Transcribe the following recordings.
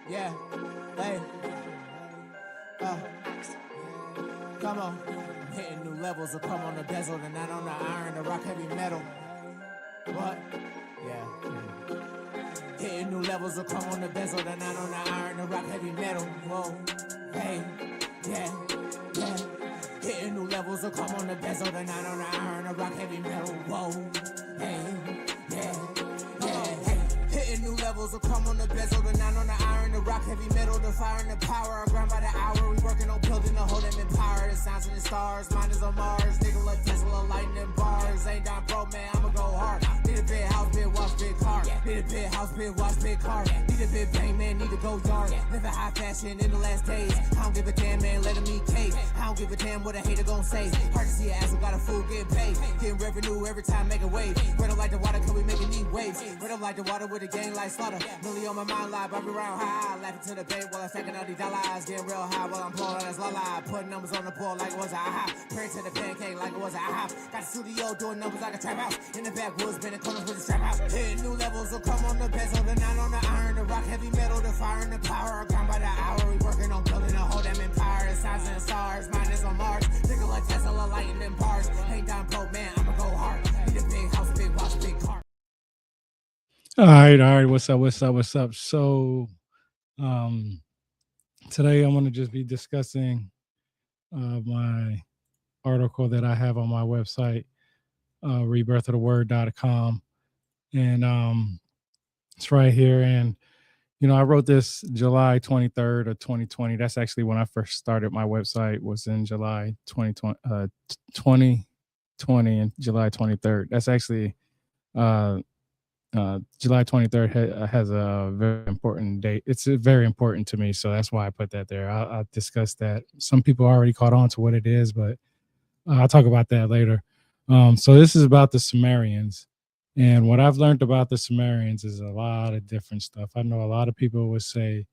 Yeah, hey, uh, come on. I'm hitting new levels of come on the bezel, the not on the iron, the rock heavy metal. What? Yeah. Hitting new levels of come on the bezel, the not on the iron, the rock heavy metal. Whoa, hey, yeah, yeah. Hitting new levels of come on the bezel, the not on the iron, the rock heavy metal. Whoa, hey, yeah, yeah, hey. Hitting new levels will come on the bezel, the nine on the iron, the rock heavy metal, the fire and the power. I grind by the hour. We working on building the whole them in power. The signs and the stars, mine is on Mars. Nigga like Tesla, lightning bars. Ain't down pro, man, I'ma go hard. Need a big house, big watch, big car. Need a big house, big watch, big car. Need a big bang, man, need to go yard. Living high fashion in the last days. I don't give a damn, man, let him eat cake. I don't give a damn what a hater gon' say. Hard to see an asshole got a fool getting paid. Getting revenue every time, make a wave. Red up like the water, cause we making these waves. Red up like the water with a gang like slaughter. Millie on my mind live, I be round high. Laughing to the bank while I'm stacking all these dollars. Getting real high while I'm blowing on this lullaby. Putting numbers on the board like it was a aha. Praying to the pancake like it was a aha. Got the studio doing numbers like a trap house. In the backwoods, bending corners with a strap out. Hitting new levels will come on the bezel, the nine on the iron, the rock heavy metal, the fire and the power. I grind by the hour. We working on building a whole damn empire. The signs and the stars, mine is on Mars. Nigga like Tesla, lightning bars. Ain't down pro, man, I'ma go hard. Need a big house, big watch, big car. All right. What's up? So, um, today I'm going to just be discussing my article that I have on my website, rebirthoftheword.com. And it's right here. And, I wrote this July 23rd of 2020. That's actually when I first started my website, was in July 2020 and July 23rd. That's actually uh, July 23rd has a very important date. It's very important to me, so that's why I put that there. I'll discuss that. Some people already caught on to what it is, but I'll talk about that later. So this is about the Sumerians, and what I've learned about the Sumerians is a lot of different stuff. I know a lot of people would say,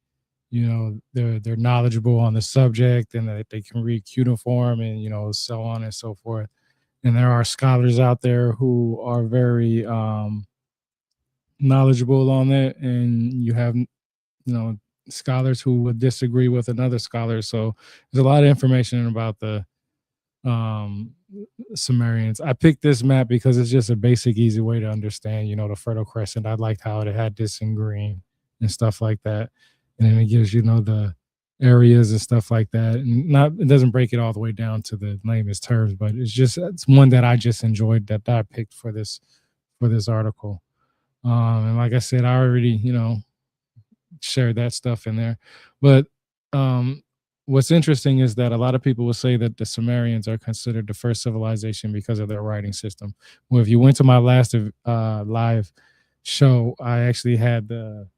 they're knowledgeable on the subject and that they can read cuneiform and so on and so forth. And there are scholars out there who are very knowledgeable on it, and you have scholars who would disagree with another scholar. So there's a lot of information about the um Sumerians. I picked this map because it's just a basic easy way to understand the Fertile Crescent. I liked how it had this in green and stuff like that, and then it gives the areas and stuff like that, and not it doesn't break it all the way down to the lamest terms, but it's one that I just enjoyed, that I picked for this article. And like I said, I already, shared that stuff in there. But what's interesting is that a lot of people will say that the Sumerians are considered the first civilization because of their writing system. Well, if you went to my last live show, I actually had the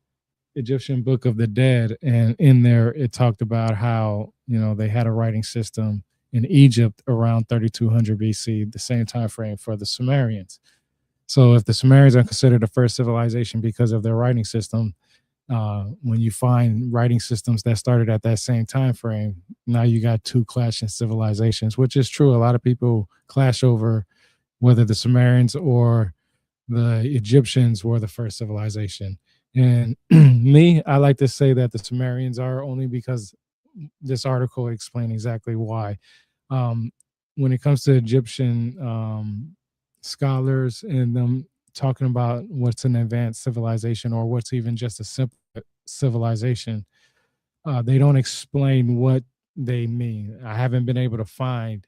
Egyptian Book of the Dead, and in there it talked about how they had a writing system in Egypt around 3200 BC, the same time frame for the Sumerians. So if the Sumerians are considered the first civilization because of their writing system, when you find writing systems that started at that same time frame, now you got two clashing civilizations, which is true. A lot of people clash over whether the Sumerians or the Egyptians were the first civilization. And me, I like to say that the Sumerians are, only because this article explains exactly why. Um, when it comes to Egyptian scholars and them talking about what's an advanced civilization or what's even just a simple civilization, they don't explain what they mean. I haven't been able to find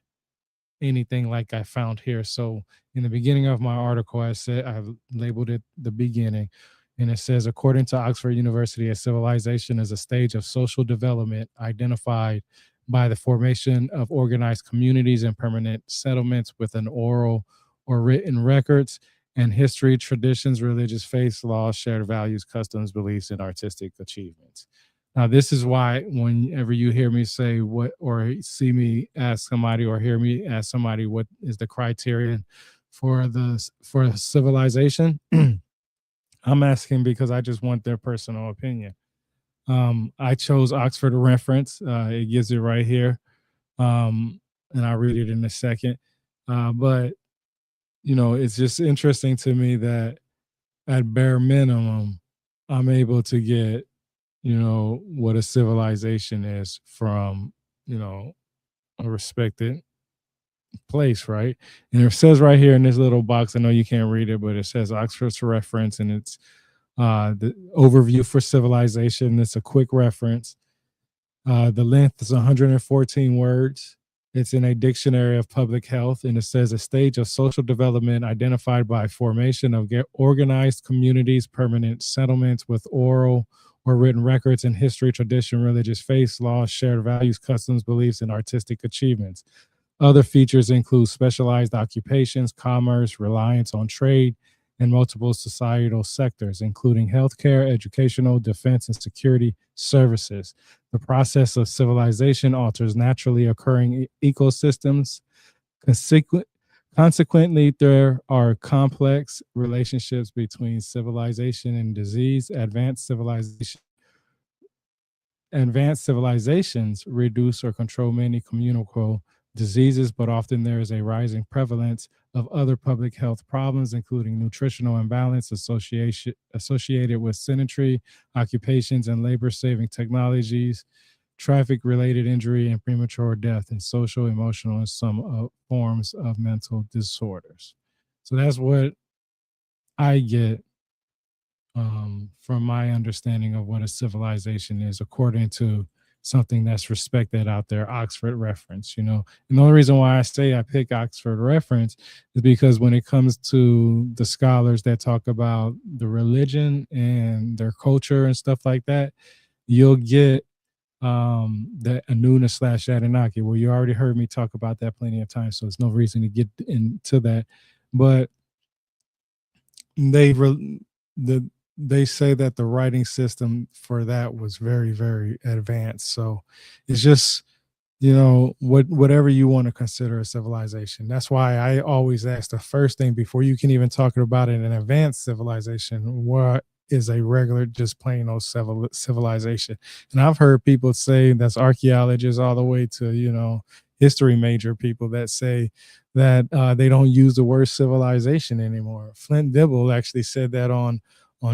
anything like I found here. So in the beginning of my article, I've labeled it the beginning, and it says, according to Oxford University, a civilization is a stage of social development identified by the formation of organized communities and permanent settlements with an oral or written records and history, traditions, religious faiths, laws, shared values, customs, beliefs, and artistic achievements. Now, this is why whenever you hear me say what, or see me ask somebody, or hear me ask somebody what is the criterion for civilization, I'm asking because I just want their personal opinion. I chose Oxford reference. It gives it right here, and I'll read it in a second. But it's just interesting to me that at bare minimum, I'm able to get what a civilization is from, a respected place, right? And it says right here in this little box, I know you can't read it, but it says Oxford's reference, and it's the overview for civilization. It's a quick reference. The length is 114 words. It's in a dictionary of public health, and it says a stage of social development identified by formation of organized communities, permanent settlements with oral or written records in history, tradition, religious faiths, laws, shared values, customs, beliefs, and artistic achievements. Other features include specialized occupations, commerce, reliance on trade, and multiple societal sectors, including healthcare, educational, defense, and security services. The process of civilization alters naturally occurring ecosystems. Consequently, there are complex relationships between civilization and disease. Advanced civilizations reduce or control many communicable diseases, but often there is a rising prevalence of other public health problems, including nutritional imbalance associated with sedentary occupations and labor-saving technologies, traffic-related injury and premature death, and social, emotional, and some forms of mental disorders. So that's what I get from my understanding of what a civilization is, according to something that's respected out there, Oxford reference. And the only reason why I say I pick Oxford reference is because when it comes to the scholars that talk about the religion and their culture and stuff like that, you'll get the Anuna / Anunnaki. Well, you already heard me talk about that plenty of times, so there's no reason to get into that. But they the they say that the writing system for that was very, very advanced. So it's just, whatever you want to consider a civilization. That's why I always ask the first thing before you can even talk about it, an advanced civilization, what is a regular, just plain old civilization? And I've heard people say, that's archaeologists all the way to, history major people, that say that they don't use the word civilization anymore. Flint Dibble actually said that on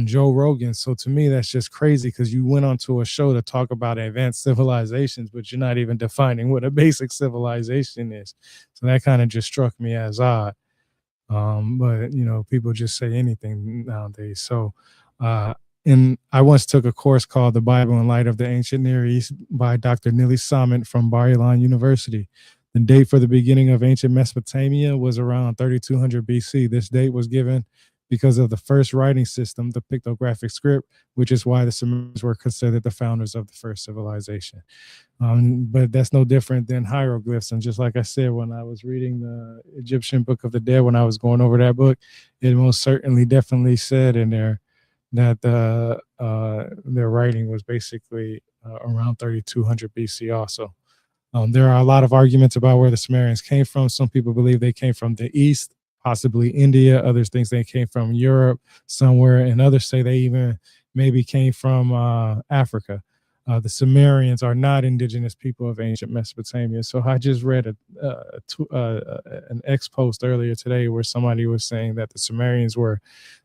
Joe Rogan. So to me, that's just crazy, because you went onto a show to talk about advanced civilizations, but you're not even defining what a basic civilization is. So that kind of just struck me as odd. But people just say anything nowadays. So, and I once took a course called "The Bible in Light of the Ancient Near East" by Dr. Nili Samit from Bar Ilan University. The date for the beginning of ancient Mesopotamia was around 3200 BC. This date was given because of the first writing system, the pictographic script, which is why the Sumerians were considered the founders of the first civilization. But that's no different than hieroglyphs. And just like I said, when I was reading the Egyptian Book of the Dead, when I was going over that book, it most certainly definitely said in there that their writing was basically around 3200 BC also. There are a lot of arguments about where the Sumerians came from. Some people believe they came from the east, possibly India. Others think they came from Europe somewhere, and others say they even maybe came from Africa. The Sumerians are not indigenous people of ancient Mesopotamia. So I just read an X post earlier today where somebody was saying that the Sumerians were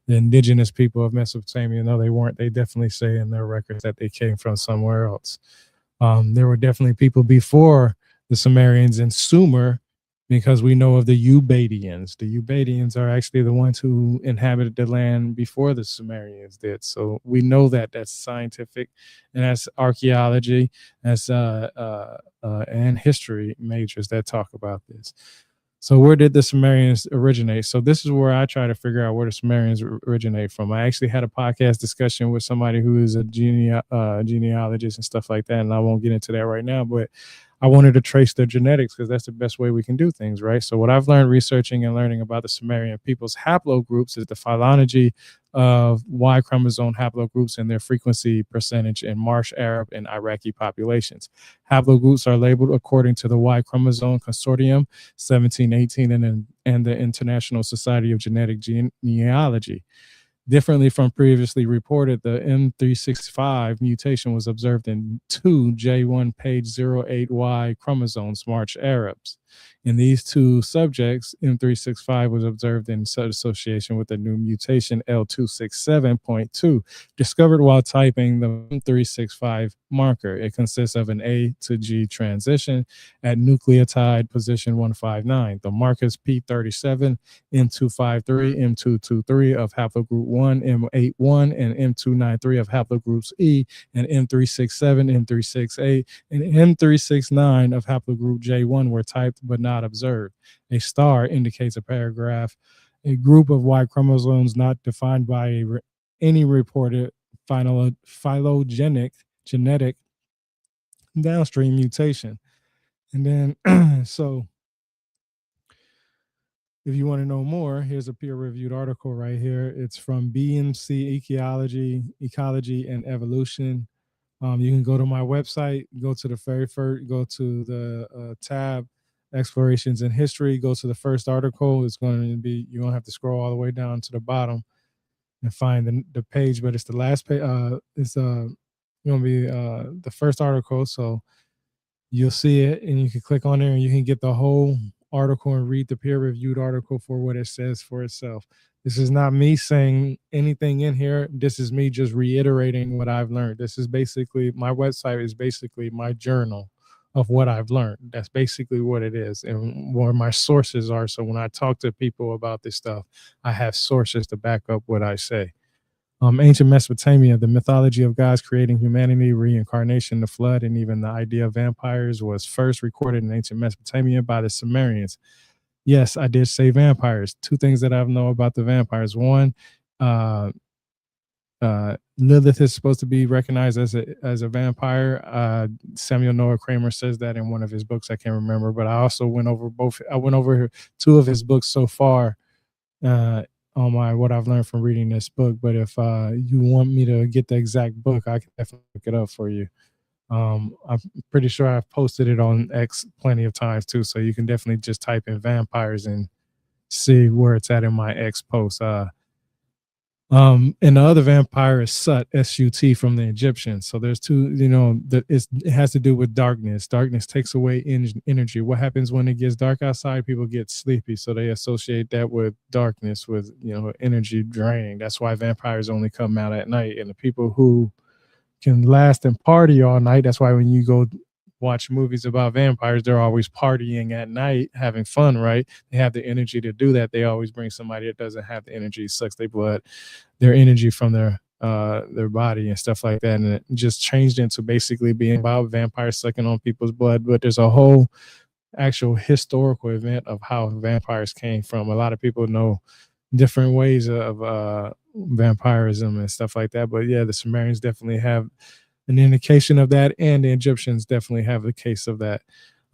the indigenous people of Mesopotamia. No, they weren't. They definitely say in their records that they came from somewhere else. There were definitely people before the Sumerians in Sumer, because we know of the Ubadians. The Ubadians are actually the ones who inhabited the land before the Sumerians did. So we know that that's scientific, and that's archaeology, that's and history majors that talk about this. So where did the Sumerians originate? So this is where I try to figure out where the Sumerians originate from. I actually had a podcast discussion with somebody who is a genealogist and stuff like that, and I won't get into that right now, but I wanted to trace their genetics because that's the best way we can do things, right? So what I've learned researching and learning about the Sumerian people's haplogroups is the phylogeny of Y chromosome haplogroups and their frequency percentage in Marsh, Arab, and Iraqi populations. Haplogroups are labeled according to the Y chromosome consortium 1718 and the International Society of Genetic Genealogy. Differently from previously reported, the M365 mutation was observed in two J1 page 08Y chromosomes, March Arabs. In these two subjects, M365 was observed in association with a new mutation L267.2 discovered while typing the M365 marker. It consists of an A to G transition at nucleotide position 159. The markers P37, M253, M223 of haplogroup 1, M81, and M293 of haplogroups E, and M367, M368, and M369 of haplogroup J1 were typed but not observed. A star indicates a paragraph, a group of Y chromosomes not defined by any reported phylogenetic genetic downstream mutation. And then, so if you want to know more, here's a peer-reviewed article right here. It's from BMC Ecology and Evolution. You can go to my website, go to the very first, go to the tab, Explorations in History, go to the first article. It's going to be, you don't have to scroll all the way down to the bottom and find the page, but it's the last page. It's going to be the first article. So you'll see it and you can click on there and you can get the whole article and read the peer-reviewed article for what it says for itself. This is not me saying anything in here. This is me just reiterating what I've learned. This is basically, my website is basically my journal of what I've learned. That's basically what it is and where my sources are. So when I talk to people about this stuff, I have sources to back up what I say. Ancient Mesopotamia, the mythology of gods creating humanity, reincarnation, the flood, and even the idea of vampires was first recorded in ancient Mesopotamia by the Sumerians. Yes, I did say vampires. Two things that I know about the vampires. One, Lilith is supposed to be recognized as a vampire. Samuel Noah Kramer says that in one of his books. I can't remember, but I also went over two of his books so far. On my what I've learned from reading this book, but if you want me to get the exact book, I can definitely look it up for you. I'm pretty sure I've posted it on X plenty of times too, so you can definitely just type in vampires and see where it's at in my X post. And the other vampire is Sut, S-U-T, from the Egyptians. So there's two, it has to do with darkness. Darkness takes away energy. What happens when it gets dark outside? People get sleepy. So they associate that with darkness, with, energy draining. That's why vampires only come out at night. And the people who can last and party all night, that's why when you go watch movies about vampires, they're always partying at night, having fun, right? They have the energy to do that. They always bring somebody that doesn't have the energy, sucks their energy from their body and stuff like that. And it just changed into basically being about vampires sucking on people's blood. But there's a whole actual historical event of how vampires came from. A lot of people know different ways of vampirism and stuff like that. But yeah, the Sumerians definitely have an indication of that, and the Egyptians definitely have the case of that.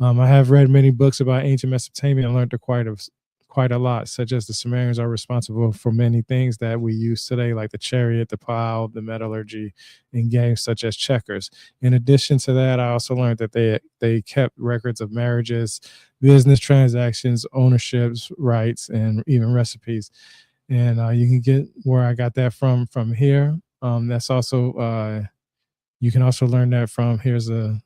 I have read many books about ancient Mesopotamia and learned quite a lot, such as the Sumerians are responsible for many things that we use today, like the chariot, the plow, the metallurgy, and games such as checkers. In addition to that, I also learned that they kept records of marriages, business transactions, ownerships, rights, and even recipes. And you can get where I got that from here. That's also you can also learn that from, here's a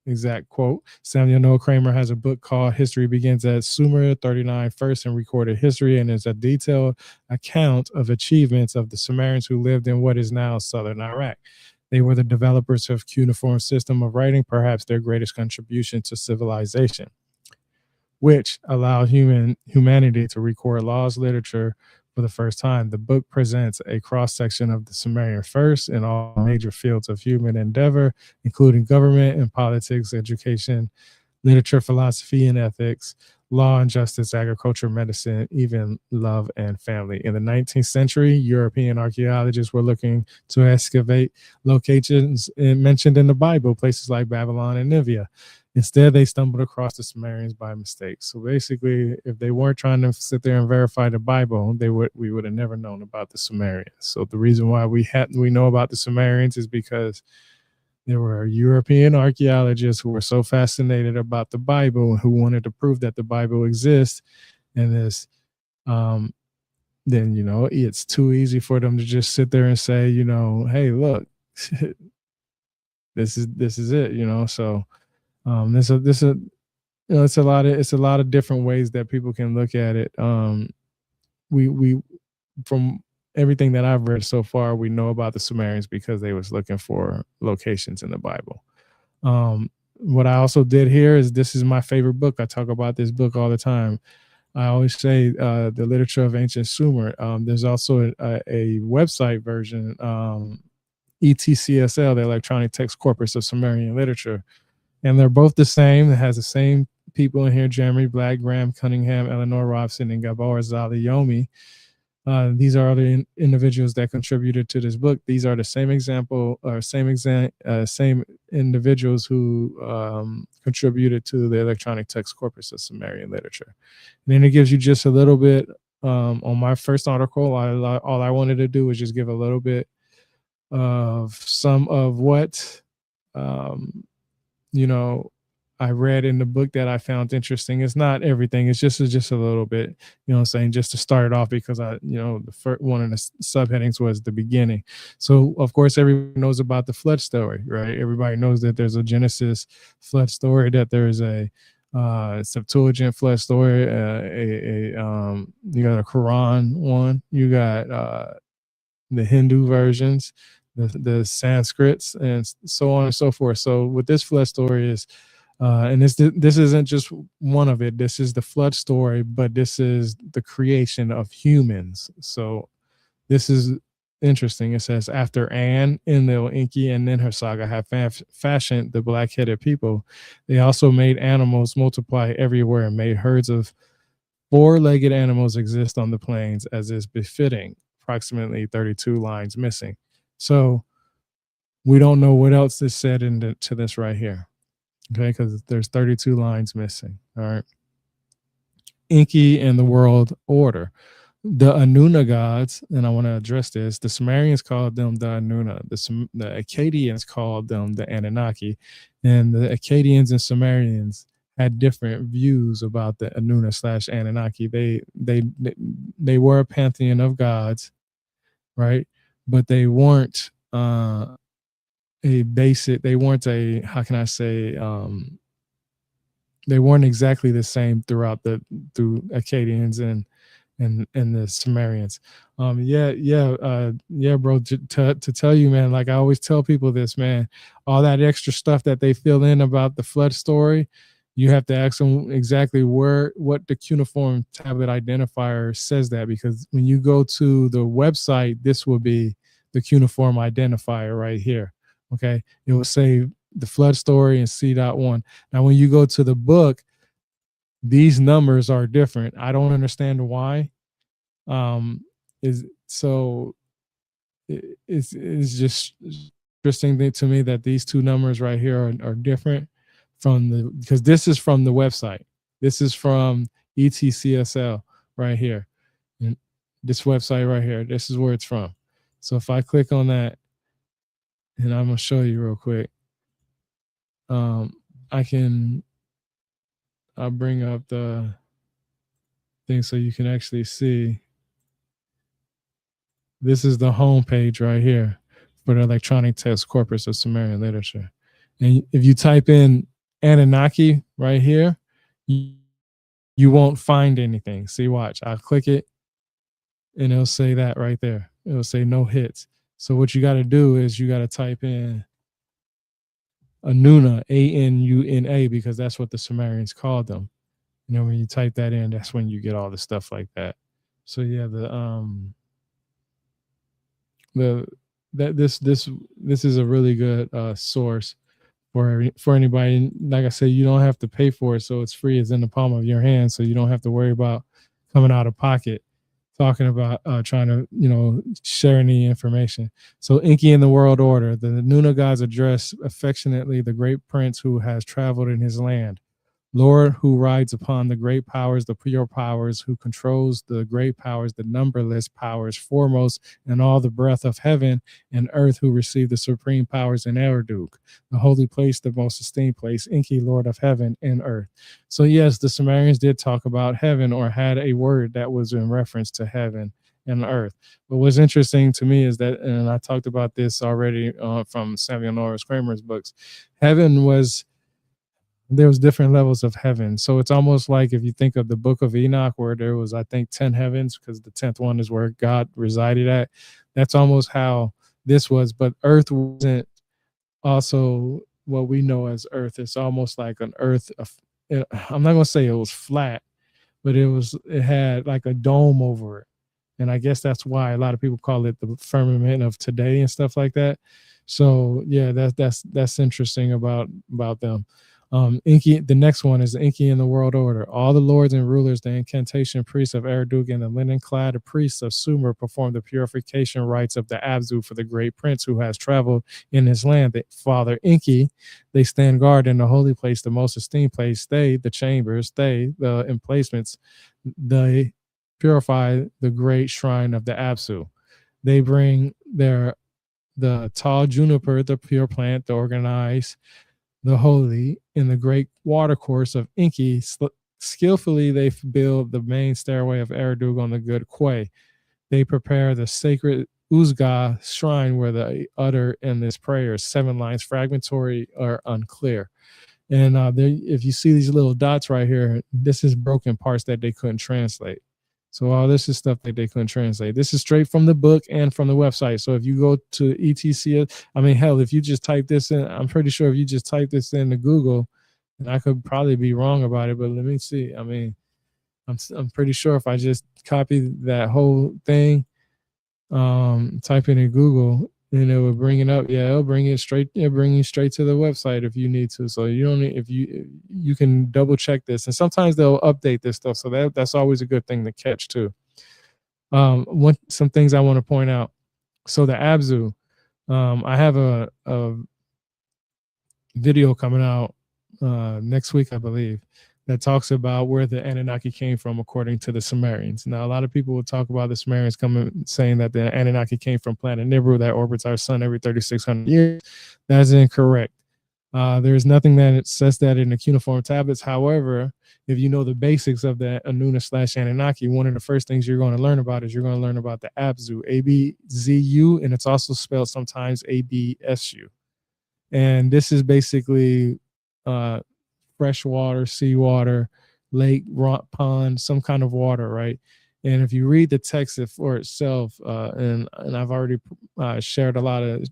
exact quote. Samuel Noah Kramer has a book called History Begins at Sumer 39 First in Recorded History, and is a detailed account of achievements of the Sumerians who lived in what is now southern Iraq. They were the developers of cuneiform system of writing, perhaps their greatest contribution to civilization, which allowed humanity to record laws, literature, for the first time. The book presents a cross-section of the Sumerian first in all major fields of human endeavor, including government and politics, education, literature, philosophy and ethics, law and justice, agriculture, medicine, even love and family. In the 19th century, European archaeologists were looking to excavate locations mentioned in the Bible, places like Babylon and Nineveh. Instead, they stumbled across the Sumerians by mistake. So basically, if they weren't trying to sit there and verify the Bible, we would have never known about the Sumerians. So the reason why we know about the Sumerians is because there were European archaeologists who were so fascinated about the Bible and who wanted to prove that the Bible exists. And this, then, it's too easy for them to just sit there and say, hey, look, this is it, So, it's a lot of different ways that people can look at it. We from everything that I've read so far, we know about the Sumerians because they was looking for locations in the Bible. What I also did here is this is my favorite book. I talk about this book all the time. I always say the literature of ancient Sumer. There's also a website version, ETCSL, the Electronic Text Corpus of Sumerian Literature, and they're both the same. It has the same people in here: Jeremy Black, Graham Cunningham, Eleanor Robson, and Gabor Zaliyomi. These are the individuals that contributed to this book. These are the same example or same individuals who contributed to the electronic text corpus of Sumerian literature. And then it gives you just a little bit on my first article. All I wanted to do was just give a little bit of some of what um, you know I read in the book that I found interesting. It's not everything. It's just a little bit, what I'm saying, just to start it off because the first one of the subheadings was the beginning. So of course everyone knows about the flood story, right? Everybody knows that there's a Genesis flood story, that there's a Septuagint flood story, you got a Quran one, you got the Hindu versions, the Sanskrits, and so on and so forth. So what this flood story is, and this isn't just one of it. This is the flood story, but this is the creation of humans. So this is interesting. It says, after Anne, Enlil, Enki, and Ninhursag have fashioned the black-headed people, they also made animals multiply everywhere and made herds of four-legged animals exist on the plains as is befitting, approximately 32 lines missing. So we don't know what else is said into this right here. Okay, because there's 32 lines missing. All right. Enki and the world order. The Anuna gods, and I want to address this, the Sumerians called them the Anuna. The Akkadians called them the Anunnaki. And the Akkadians and Sumerians had different views about the Anuna / Anunnaki. They were a pantheon of gods, right? But they weren't they weren't how can I say, they weren't exactly the same through Akkadians and the Sumerians. Yeah, bro. To tell you, man, like I always tell people this, man, all that extra stuff that they fill in about the flood story, you have to ask them exactly what the cuneiform tablet identifier says that, because when you go to the website, this will be the cuneiform identifier right here. Okay, it will say the flood story and C.1. Now, when you go to the book, these numbers are different. I don't understand why. It's just interesting to me that these two numbers right here are different because this is from the website. This is from ETCSL right here. And this website right here, this is where it's from. So if I click on that, and I'm gonna show you real quick. I'll bring up the thing so you can actually see. This is the home page right here for the electronic text corpus of Sumerian literature. And if you type in Anunnaki right here, you won't find anything. See, watch. I'll click it, and it'll say that right there. It'll say no hits. So what you got to do is you got to type in Anuna, Anuna, because that's what the Sumerians called them. You know, when you type that in, that's when you get all the stuff like that. So yeah, this is a really good source for anybody. Like I said, you don't have to pay for it, so it's free. It's in the palm of your hand, so you don't have to worry about coming out of pocket talking about trying to share any information. So Enki and the world order. The Nuna gods address affectionately the great prince who has traveled in his land. Lord who rides upon the great powers, the pure powers, who controls the great powers, the numberless powers, foremost in all the breath of heaven and earth, who received the supreme powers in Erduk, the holy place, the most esteemed place, Enki, Lord of heaven and earth. So yes, the Sumerians did talk about heaven, or had a word that was in reference to heaven and earth. But what's interesting to me is that, and I talked about this already from Samuel Norris Kramer's books, heaven was there was different levels of heaven. So it's almost like if you think of the book of Enoch, where there was, I think, 10 heavens, because the 10th one is where God resided at. That's almost how this was. But earth wasn't also what we know as earth. It's almost like an earth. I'm not going to say it was flat, but it had like a dome over it. And I guess that's why a lot of people call it the firmament of today and stuff like that. So yeah, that's interesting about them. Inky, the next one is Inky in the world order. All the lords and rulers, the incantation priests of Eredug and the linen clad priests of Sumer perform the purification rites of the Abzu for the great prince who has traveled in his land. The Father Inky, they stand guard in the holy place, the most esteemed place. They, the chambers, they, the emplacements, they purify the great shrine of the Absu. They bring the tall juniper, the pure plant, the organized, the holy, in the great watercourse of Inky. Skillfully, they build the main stairway of Eredug on the good quay. They prepare the sacred Uzga shrine where they utter in this prayer 7 lines, fragmentary or unclear. And if you see these little dots right here, this is broken parts that they couldn't translate. So all this is stuff that they couldn't translate. This is straight from the book and from the website. So if you go to ETC, I mean, hell, if you just type this in, I'm pretty sure if you just type this into Google, and I could probably be wrong about it, but let me see. I mean, I'm pretty sure if I just copy that whole thing, type it in Google, and it will bring it up. Yeah, it'll bring it straight. It'll bring you straight to the website if you need to. So you don't need, if you can double check this, and sometimes they'll update this stuff. So that's always a good thing to catch too. Some things I want to point out. So the Abzu, I have a video coming out next week, I believe, that talks about where the Anunnaki came from according to the Sumerians. Now, a lot of people will talk about the Sumerians saying that the Anunnaki came from planet Nibiru that orbits our sun every 3,600 years. That's incorrect. There is nothing that says that in the cuneiform tablets. However, if you know the basics of the Anuna/Anunnaki, one of the first things you're going to learn about is you're going to learn about the Abzu, A-B-Z-U, and it's also spelled sometimes A-B-S-U. And this is basically fresh water, seawater, lake, rock, pond, some kind of water, right? And if you read the text for itself, and I've already shared a lot of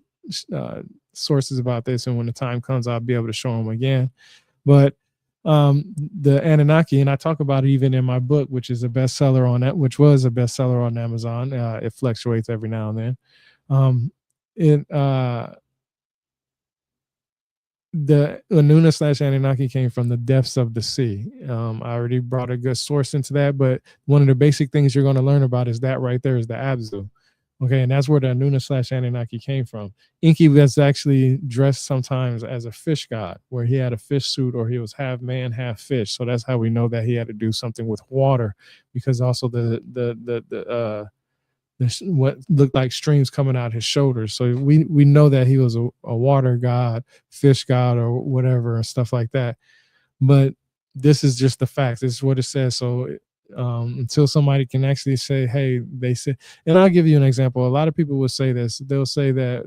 sources about this, and when the time comes, I'll be able to show them again. But the Anunnaki, and I talk about it even in my book, which is a bestseller on that, which was a bestseller on Amazon. It fluctuates every now and then. The Anuna/Anunnaki came from the depths of the sea. I already brought a good source into that, but one of the basic things you're going to learn about is that right there is the Abzu. Okay, and that's where the Anuna/Anunnaki came from. Inky was actually dressed sometimes as a fish god, where he had a fish suit, or he was half man, half fish. So that's how we know that he had to do something with water, because also what looked like streams coming out his shoulders. So we know that he was a water god, fish god, or whatever, and stuff like that. But this is just the facts. This is what it says. So until somebody can actually say, hey, they said, and I'll give you an example. A lot of people will say this. They'll say that,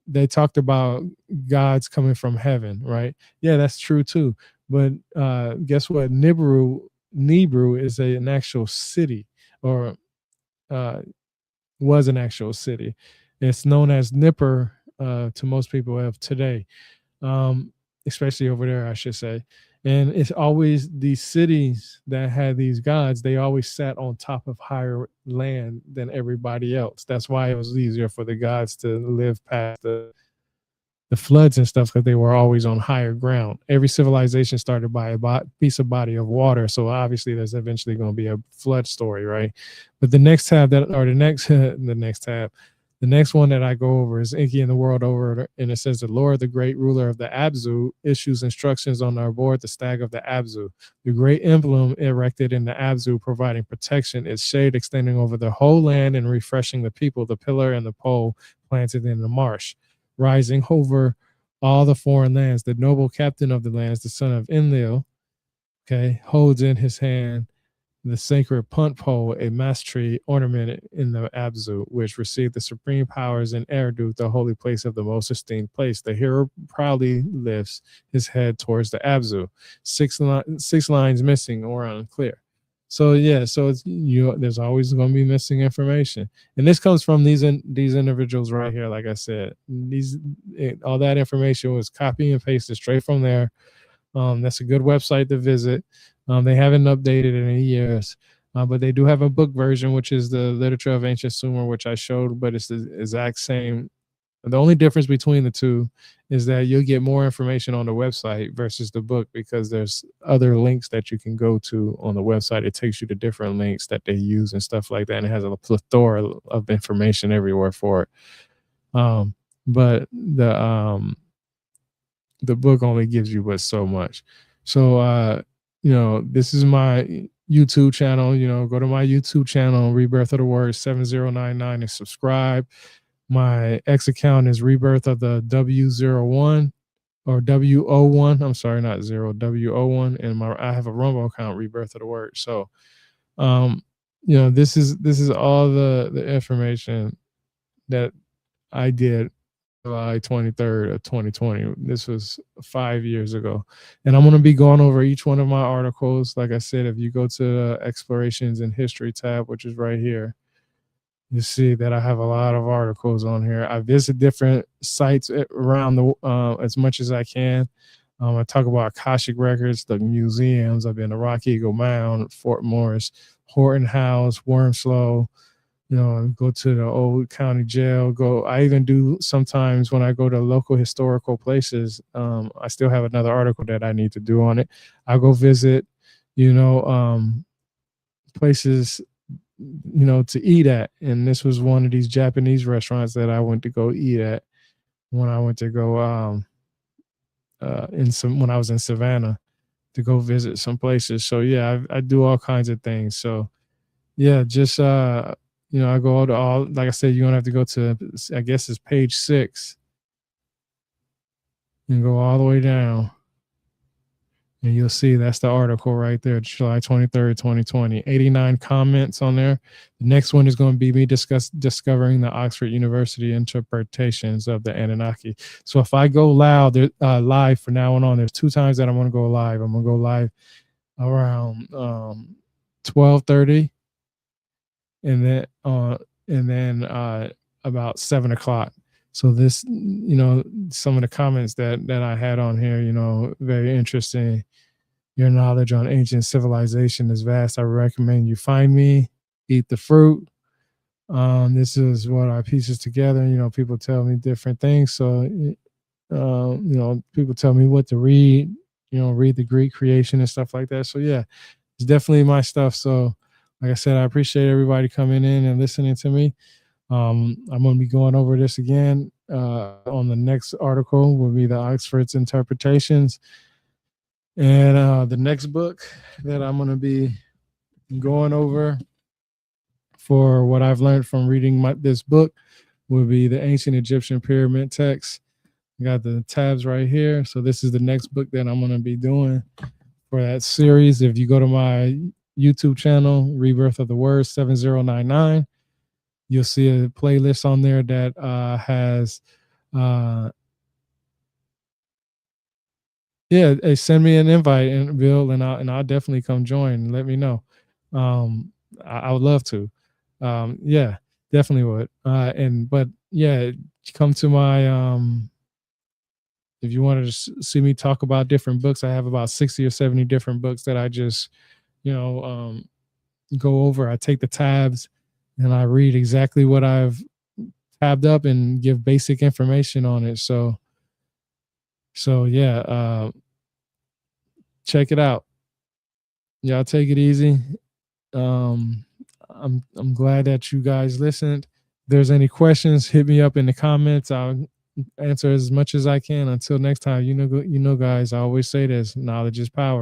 they talked about gods coming from heaven, right? Yeah, that's true too. But guess what? Nibiru is an actual city, or was an actual city. It's known as Nippur to most people of today, especially over there, I should say. And it's always these cities that had these gods, they always sat on top of higher land than everybody else. That's why it was easier for the gods to live past the floods and stuff, because they were always on higher ground. Every civilization started by a piece of body of water. So obviously there's eventually going to be a flood story, right? But the next one that I go over is Inky in the world over, and it says, the Lord, the great ruler of the Abzu, issues instructions on our board, the stag of the Abzu. The great emblem erected in the Abzu, providing protection, its shade extending over the whole land and refreshing the people, the pillar and the pole planted in the marsh, rising over all the foreign lands. The noble captain of the lands, the son of Enlil, okay, holds in his hand the sacred punt pole, a mass tree ornamented in the Abzu, which received the supreme powers in Eridu, the holy place of the most esteemed place. The hero proudly lifts his head towards the Abzu. Six lines missing or unclear. So yeah, so it's there's always going to be missing information, and this comes from these individuals right here. Like I said, all that information was copy and pasted straight from there. That's a good website to visit. They haven't updated in years, but they do have a book version, which is the Literature of Ancient Sumer, which I showed, but it's the exact same. The only difference between the two is that you'll get more information on the website versus the book, because there's other links that you can go to on the website. It takes you to different links that they use and stuff like that, and it has a plethora of information everywhere for it. But the book only gives you but so much. So this is my YouTube channel. Go to my YouTube channel, Rebirth of the Word 7099, and subscribe. My X account is Rebirth of the W01 or WO1. I'm sorry, not zero, WO1. And I have a Rumble account, Rebirth of the Word. So this is all the information that I did July 23rd of 2020. This was 5 years ago. And I'm going to be going over each one of my articles. Like I said, if you go to the Explorations and History tab, which is right here, you see that I have a lot of articles on here. I visit different sites around the as much as I can. I talk about Akashic records, the museums. I've been to Rock Eagle Mound, Fort Morris, Horton House, Wormslow. Go to the old county jail. I even do sometimes when I go to local historical places. I still have another article that I need to do on it. I go visit, places, to eat at. And this was one of these Japanese restaurants that I went to go eat at when I went to go when I was in Savannah to go visit some places. So yeah, I do all kinds of things. So yeah, just I go to all, like I said, you're gonna have to go to, I guess it's page 6 and go all the way down. And you'll see that's the article right there, July 23rd, 2020. 89 comments on there. The next one is going to be me discovering the Oxford University interpretations of the Anunnaki. So if I go live from now on, there's 2 times that I'm going to go live. I'm going to go live around 12:30, and then about 7 o'clock. So this, some of the comments that I had on here, very interesting. Your knowledge on ancient civilization is vast. I recommend you find me, eat the fruit. This is what I pieces together. People tell me different things. So, people tell me what to read, read the Greek creation and stuff like that. So yeah, it's definitely my stuff. So like I said, I appreciate everybody coming in and listening to me. I'm going to be going over this again on the next article will be the Oxford's interpretations. And the next book that I'm going to be going over for what I've learned from reading this book will be the Ancient Egyptian Pyramid Text. I got the tabs right here. So this is the next book that I'm going to be doing for that series. If you go to my YouTube channel, Rebirth of the Word 7099, you'll see a playlist on there that has send me an invite, and Bill, and I'll definitely come join and let me know. I would love to. Yeah, definitely would. But come to my if you wanted to see me talk about different books, I have about 60 or 70 different books that I just go over. I take the tabs and I read exactly what I've tabbed up and give basic information on it. So yeah, check it out. Y'all take it easy. I'm glad that you guys listened. If there's any questions, hit me up in the comments. I'll answer as much as I can. Until next time, guys, I always say this: knowledge is power.